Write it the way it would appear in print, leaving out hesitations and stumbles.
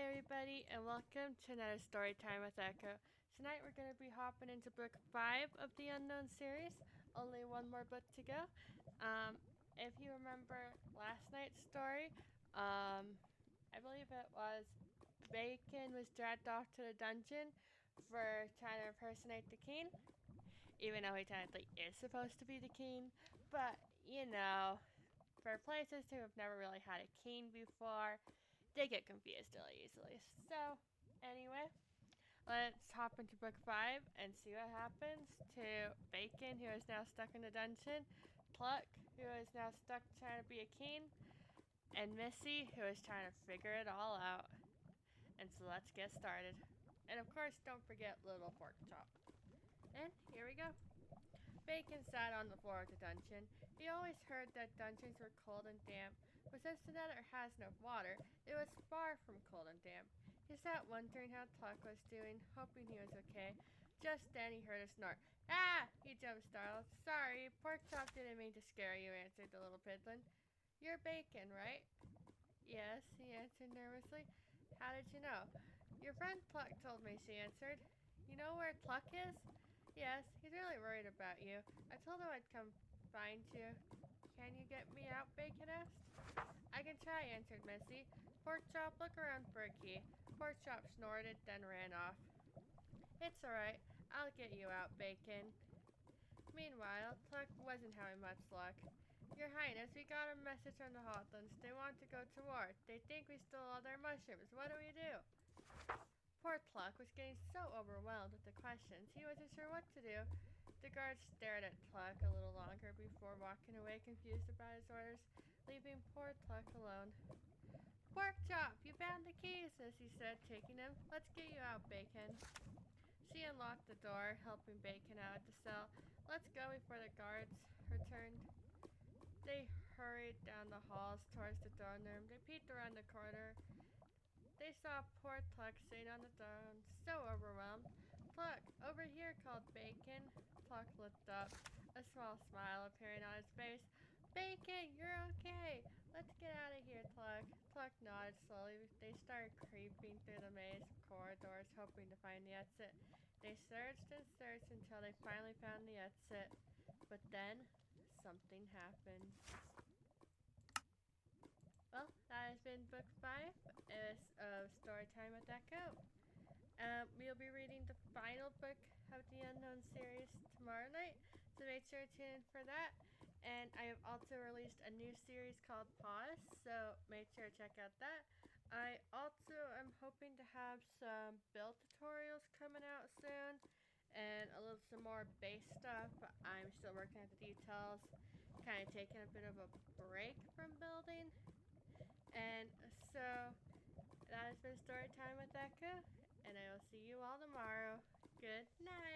everybody, and welcome to another story time with Echo. Tonight we're going to be hopping into book 5 of the Unknown series. Only one more book to go. Um, if you remember last night's story, I believe it was Bacon was dragged off to the dungeon for trying to impersonate the king, even though he technically is supposed to be the king. But, for places who have never really had a king before, they get confused really easily. So, anyway, let's hop into book 5 and see what happens to Bacon, who is now stuck in the dungeon, Pluck, who is now stuck trying to be a king, and Missy, who is trying to figure it all out. And so let's get started. And of course, don't forget Little Pork Chop. And here we go. Bacon sat on the floor of the dungeon. He always heard that dungeons were cold and damp, but since the nether has no water, it was far from cold and damp. He sat wondering how Tuck was doing, hoping he was okay. Just then he heard a snort. Ah! He jumped startled. Sorry, Pork Chop didn't mean to scare you, answered the little piddlin. You're Bacon, right? Yes, he answered nervously. How did you know? Your friend Pluck told me, she answered. You know where Pluck is? Yes, he's really worried about you. I told him I'd come find you. Can you get me out? Bacon asked. I can try, answered Missy. Pork Chop, look around for a key. Pork Chop snorted, then ran off. It's alright. I'll get you out, Bacon. Meanwhile, Pluck wasn't having much luck. Your Highness, we got a message from the Hotlands. They want to go to war. They think we stole all their mushrooms. What do we do? Poor Pluck was getting so overwhelmed with the questions, he wasn't sure what to do. The guard stared at Pluck a little longer before walking away, confused about his orders, leaving poor Pluck alone. Pork Chop, you found the keys, Missy said, taking them. Let's get you out, Bacon. She unlocked the door, helping Bacon out of the cell. Let's go before the guards returned. They hurried down the halls towards the throne room. They peeked around the corner. They saw poor Pluck sitting on the throne, so overwhelmed. Pluck, over here, called Bacon. Pluck looked up, a small smile appearing on his face. Bacon, you're okay. Let's get out of here, Pluck. Pluck nodded slowly. They started creeping through the maze of corridors, hoping to find the exit. They searched and searched until they finally found the exit. But then, something happened. Well, that has been book 5 of Storytime with Echo. We'll be reading the final book of the Unknown series tomorrow night, so make sure to tune in for that. And I have also released a new series called Pause, so make sure to check out that. I also am hoping to have some build tutorials coming out soon, and some more base stuff. I'm still working out the details, kind of taking a bit of a break from building. And so that has been Storytime with Echo, and I will see you all tomorrow. Good night.